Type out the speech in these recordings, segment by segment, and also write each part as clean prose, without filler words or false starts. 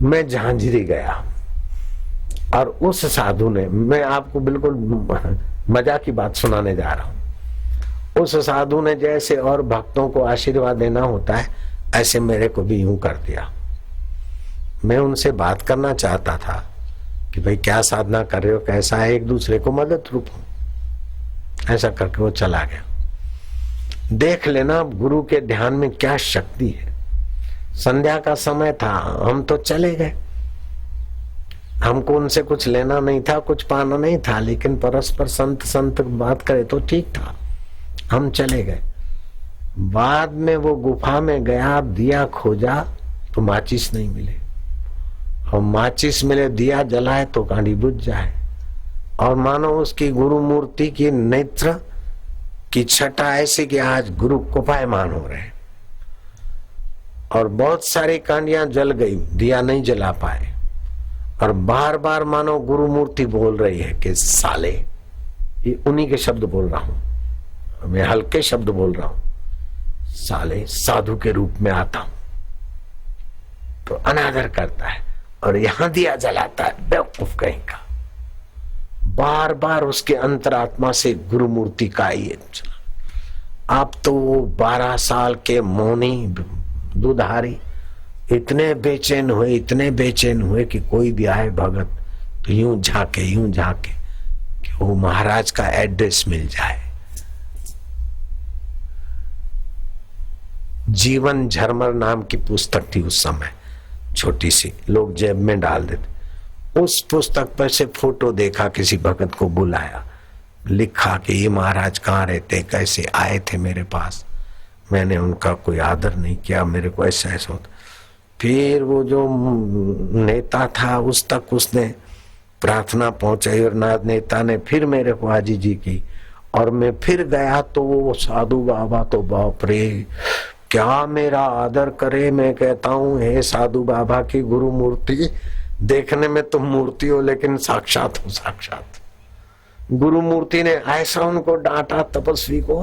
मैं झांझरी गया और उस साधु ने, मैं आपको बिल्कुल मजा की बात सुनाने जा रहा हूं, उस साधु ने जैसे और भक्तों को आशीर्वाद देना होता है ऐसे मेरे को भी यूं कर दिया। मैं उनसे बात करना चाहता था कि भाई क्या साधना कर रहे हो, कैसा है, एक दूसरे को मदद रूप हो, ऐसा करके वो चला गया। देख लेना गुरु के ध्यान में क्या शक्ति है। संध्या का समय था, हम तो चले गए, हमको उनसे कुछ लेना नहीं था, कुछ पाना नहीं था, लेकिन परस्पर संत संत बात करे तो ठीक था, हम चले गए। बाद में वो गुफा में गया, दिया खोजा तो माचिस नहीं मिले, और माचिस मिले दिया जलाए तो कांडी बुझ जाए, और मानो उसकी गुरु मूर्ति की नेत्र की छटा ऐसी कि आज गुरु कोपायमान हो रहे, और बहुत सारी कांडियां जल गई, दिया नहीं जला पाए, और बार बार मानो गुरु मूर्ति बोल रही है कि साले, ये उन्हीं के शब्द बोल रहा हूं, मैं हल्के शब्द बोल रहा हूं, साले साधु के रूप में आता हूं तो अनादर करता है और यहां दिया जलाता है, बेवकूफ कहीं का। बार बार उसके अंतरात्मा से गुरु मूर्ति का ये चला। आप तो वो 12 साल के मौनी दुधारी इतने बेचैन हुए, इतने बेचैन हुए कि कोई भी आए भगत तो यूं झाके कि वो महाराज का एड्रेस मिल जाए। जीवन झरमर नाम की पुस्तक थी उस समय, छोटी सी, लोग जेब में डाल देते। उस पुस्तक पर से फोटो देखा, किसी भगत को बुलाया, लिखा कि ये महाराज कहाँ रहते, कैसे आए थे मेरे पास, मैंने उनका कोई आदर नहीं किया, मेरे को ऐसा होता। फिर वो जो नेता था उस तक उसने प्रार्थना पहुंचाई और नाथ नेता ने फिर मेरे को हाजी जी की, और मैं फिर गया तो वो साधु बाबा तो बाप रे क्या मेरा आदर करे। मैं कहता हूँ हे साधु बाबा की गुरु मूर्ति, देखने में तुम मूर्ति हो लेकिन साक्षात हो, साक्षात। गुरु मूर्ति ने ऐसा उनको डांटा तपस्वी को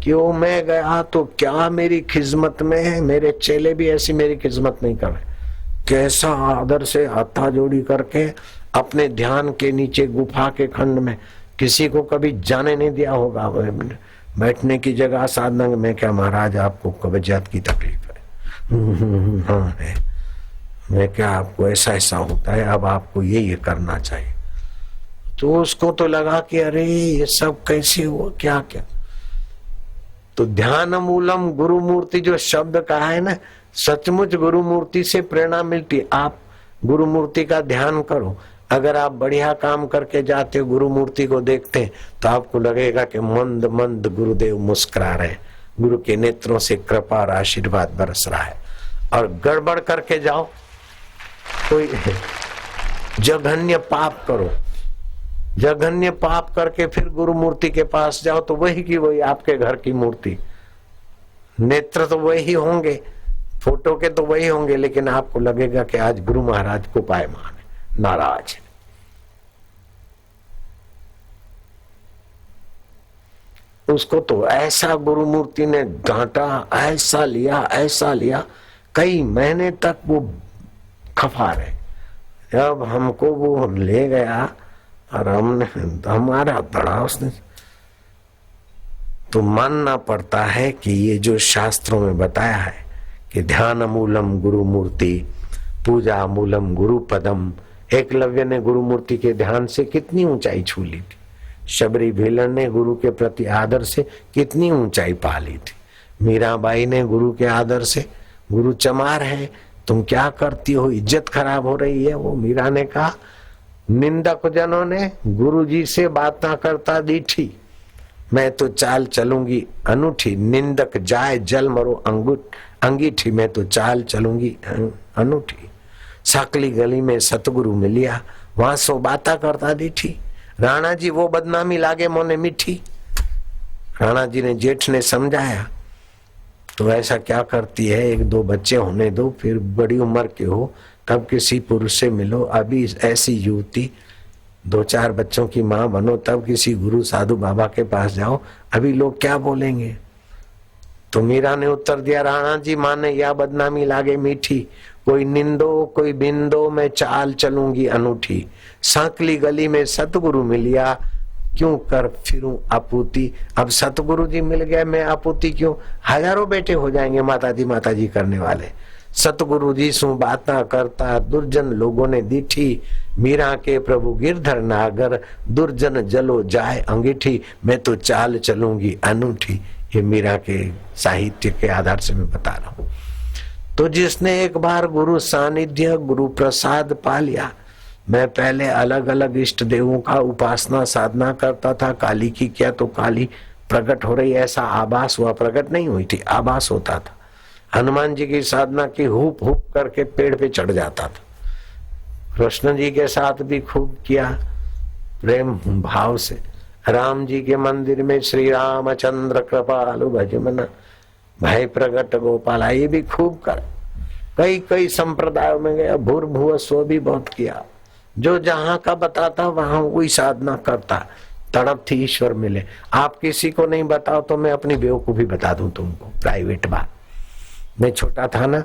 कि वो मैं गया तो क्या मेरी खिदमत में है, मेरे चेले भी ऐसी मेरी खिदमत नहीं कर रहे। कैसा आदर से हाथा जोड़ी करके अपने ध्यान के नीचे गुफा के खंड में, किसी को कभी जाने नहीं दिया होगा, बैठने की जगह साधना में। क्या महाराज आपको कब्जियत की तकलीफ है? हाँ है। मैं क्या आपको ऐसा होता है, अब आपको ये करना चाहिए। तो उसको तो लगा कि अरे ये सब कैसे हुआ, क्या क्या। तो ध्यान मूलम गुरु मूर्ति जो शब्द कहा है ना, सचमुच गुरु मूर्ति से प्रेरणा मिलती। आप गुरु मूर्ति का ध्यान करो, अगर आप बढ़िया काम करके जाते हो, गुरु मूर्ति को देखते हैं तो आपको लगेगा कि मंद मंद गुरुदेव मुस्कुरा रहे, गुरु के नेत्रों से कृपा और आशीर्वाद बरस रहा है। और गड़बड़ करके जाओ, कोई जघन्य पाप करो, जघन्य पाप करके फिर गुरु मूर्ति के पास जाओ तो वही की वही आपके घर की मूर्ति, नेत्र तो वही होंगे, फोटो के तो वही होंगे, लेकिन आपको लगेगा कि आज गुरु महाराज को पायमान है, नाराज है। उसको तो ऐसा गुरु मूर्ति ने डांटा, ऐसा लिया, कई महीने तक वो खफा रहे। जब हमको वो ले गया और हमने हमारा बड़ा उसने, तो मानना पड़ता है कि ये जो शास्त्रों में बताया है कि ध्यान मूलम गुरु मूर्ति, पूजा मूलम गुरु पदम। एकलव्य ने गुरु मूर्ति के ध्यान से कितनी ऊंचाई छू ली थी, शबरी भीलन ने गुरु के प्रति आदर से कितनी ऊंचाई पा ली थी, मीराबाई ने गुरु के आदर से, गुरु चमार है तुम क्या करती हो, इज्जत खराब हो रही है। वो मीरा ने कहा, निंदक जनों ने गुरु जी से बात ना करता दीठी, मैं तो चाल चलूंगी अनूठी, निंदक जाए जल मरो अंगीठी, मैं तो चाल चलूंगी अनूठी। साकली गली में सतगुरु मिलिया, वहां सो बाता करता दीठी, राणा जी वो बदनामी लागे मोने मीठी। राणा जी ने जेठ ने समझाया, तो ऐसा क्या करती है, 1-2 बच्चे होने दो, फिर बड़ी उम्र के हो तब किसी पुरुष से मिलो, अभी ऐसी युवती 2-4 बच्चों की माँ बनो, तब किसी गुरु साधु बाबा के पास जाओ, अभी लोग क्या बोलेंगे। तो मीरा ने उत्तर दिया, राणा जी माने या बदनामी लागे मीठी, कोई निंदो कोई बिंदो, मैं चाल चलूंगी अनूठी। सांकली गली में सतगुरु मिलिया, क्यों कर फिरूं आपूती। अब सतगुरु जी मिल गए, मैं आपूती क्यों। हजारों बेटे हो जाएंगे माता जी करने वाले। सतगुरु जी सु बाता करता दुर्जन लोगों ने दीठी। मीरा के प्रभु गिरधर नागर, दुर्जन जलो जाए अंगीठी। मैं तो चाल चलूंगी अनूठी। ये मीरा के साहित्य के आधार से मैं बता रहा हूं। तो जिसने एक बार गुरु सानिध्य गुरु प्रसाद पा लिया। मैं पहले अलग अलग इष्ट देवों का उपासना साधना करता था। काली की क्या तो काली प्रकट हो रही ऐसा आभास हुआ, प्रकट नहीं हुई थी, आभास होता था। हनुमान जी की साधना की हुप हुप करके पेड़ पे चढ़ जाता था। कृष्ण जी के साथ भी खूब किया प्रेम भाव से। राम जी के मंदिर में श्री रामचंद्र कृपालु भजमन भाई प्रगट गोपाल, ये भी खूब कर। कई कई संप्रदायों में गया, भूर्भुव स्व भी बहुत किया। जो जहां का बताता वहां वही साधना करता। तड़प थी ईश्वर मिले। आप किसी को नहीं बताओ तो मैं अपनी बेवकूफी बता दूं तुमको, प्राइवेट बात। मैं छोटा था ना,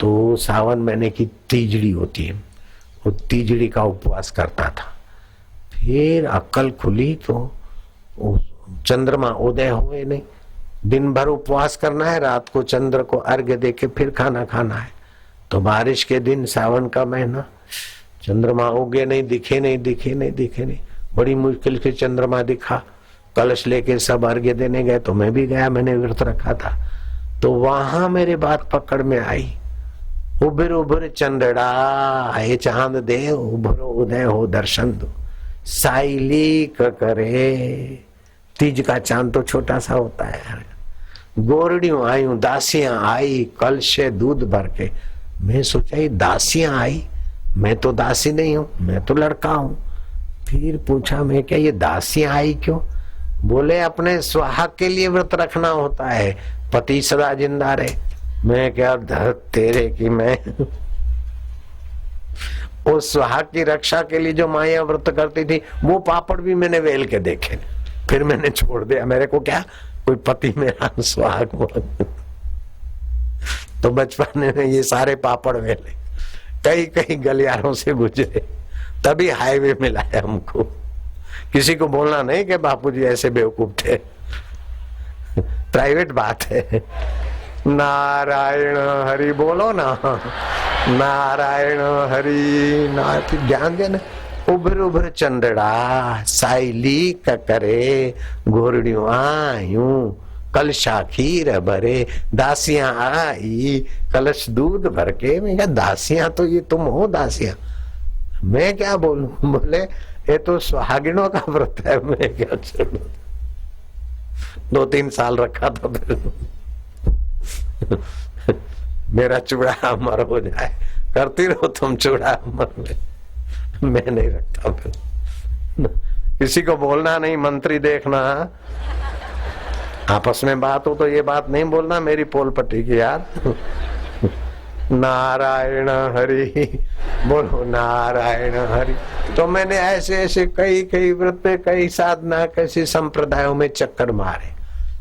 तो सावन महीने की तीजड़ी होती है, वो तीजड़ी का उपवास करता था। फिर अक्ल खुली तो चंद्रमा उदय हुए नहीं। दिन भर उपवास करना है, रात को चंद्र को अर्घ्य देके फिर खाना खाना है। तो बारिश के दिन सावन का महीना, चंद्रमा उगे नहीं, दिखे नहीं। बड़ी मुश्किल से चंद्रमा दिखा। कलश लेके सब अर्घ्य देने गए तो मैं भी गया, मैंने व्रत रखा था। तो वहां मेरे बात पकड़ में आई। उभर उभर चंद्रड़ा हे चांद दे, उभरो उदय हो दर्शन दो, साइली करे। तीज का चांद तो छोटा सा होता है। गोरडियों आयु दासियां आई, कलशे दूध भर के। मैं सोचा ये दासियां आई, मैं तो दासी नहीं हूं, मैं तो लड़का हूं। फिर पूछा मैं क्या ये दासियां आई क्यों। बोले अपने सुहाग के लिए व्रत रखना होता है, पति सदा जिंदा रहे। मैं क्या धर तेरे की मैं उस सुहाग की रक्षा के लिए जो माया व्रत करती थी, वो पापड़ भी मैंने वेल के देखे। फिर मैंने छोड़ दिया, मेरे को क्या कोई पति मेरा सुहाग। तो बचपन में ये सारे पापड़ वेले, कई कई गलियारों से गुजरे, तभी हाईवे मिलाया हमको। किसी को बोलना नहीं कि बापूजी ऐसे बेवकूफ थे, प्राइवेट बात है। नारायण हरि बोलो ना, नारायण हरि नारायण, ध्यान देना। उभर उभर चंद्रड़ा साइली करे, घोरड़ियों आयूं कलशा खीर भरे, दासियां आई कलश दूध भर के। मैं क्या दासियां तो ये तुम हो दासियां, मैं क्या बोलूं। बोले ये तो सुहागिनों का व्रत है। मैं क्या छोड़ू, 2-3 साल रखा था। फिर मेरा चूड़ा अमर हो जाए, करती रहो तुम चूड़ा अमर में, मैं नहीं रखता। फिर किसी को बोलना नहीं, मंत्री देखना, आपस में बात हो तो ये बात नहीं बोलना मेरी पोल पट्टी की यार। नारायण हरि बोलो, नारायण हरि। तो मैंने ऐसे ऐसे कई कई व्रत, कई साधना, कैसे संप्रदायों में चक्कर मारे,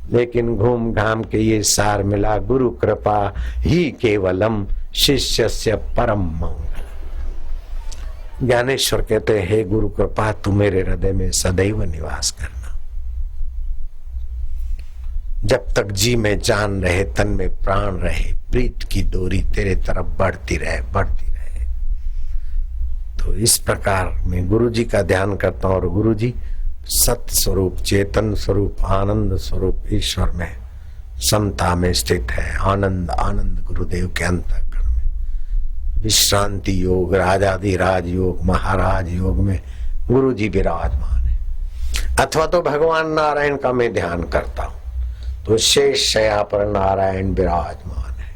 लेकिन घूम घाम के ये सार मिला, गुरु कृपा ही केवलम शिष्यस्य परम मंगल। ज्ञानेश्वर कहते हैं, हे गुरु कृपा तू मेरे हृदय में सदैव निवास करना। जब तक जी में जान रहे, तन में प्राण रहे, प्रीत की डोरी तेरे तरफ बढ़ती रहे, बढ़ती रहे। तो इस प्रकार मैं गुरु जी का ध्यान करता हूं, और गुरु जी सत्य स्वरूप, चेतन स्वरूप, आनंद स्वरूप ईश्वर में समता में स्थित है। आनंद आनंद गुरुदेव के अंतःकरण में, विश्रांति योग, राजाधिराज योग, महाराज योग में गुरु जी विराजमान है। अथवा तो भगवान नारायण का मैं ध्यान करता हूं तो शेष शया पर नारायण विराजमान है।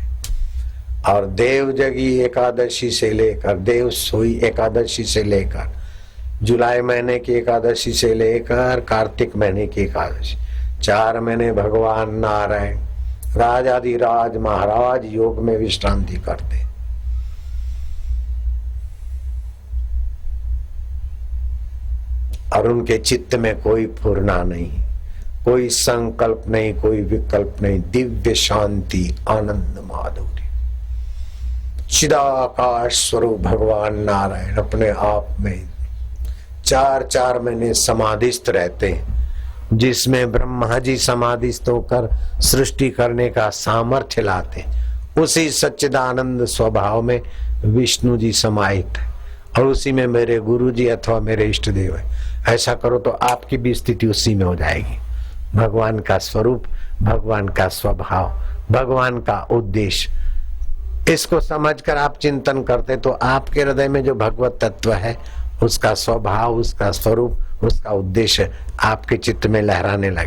और देव जगी एकादशी से लेकर, देव सोई एकादशी से लेकर, जुलाई महीने की एकादशी से लेकर कार्तिक महीने की एकादशी, 4 महीने भगवान नारायण राजाधिराज महाराज योग में विश्रांति करते। और उनके चित्त में कोई फुरना नहीं, कोई संकल्प नहीं, कोई विकल्प नहीं, दिव्य शांति, आनंद, माधुर्य। चिदाकाश स्वरूप भगवान नारायण अपने आप में 4-4 महीने समाधिस्थ रहते हैं, जिसमें ब्रह्मा जी समाधिस्थ होकर सृष्टि करने का सामर्थ्य लाते। उसी सच्चिदानंद स्वभाव में विष्णु जी समाहित है और उसी में मेरे गुरु जी अथवा मेरे इष्ट देव है। ऐसा करो तो आपकी भी स्थिति उसी में हो जाएगी। भगवान का स्वरूप, भगवान का स्वभाव, भगवान का उद्देश्य, इसको समझकर आप चिंतन करते तो आपके हृदय में जो भगवत तत्व है, उसका स्वभाव, उसका स्वरूप, उसका उद्देश्य आपके चित्त में लहराने लगे।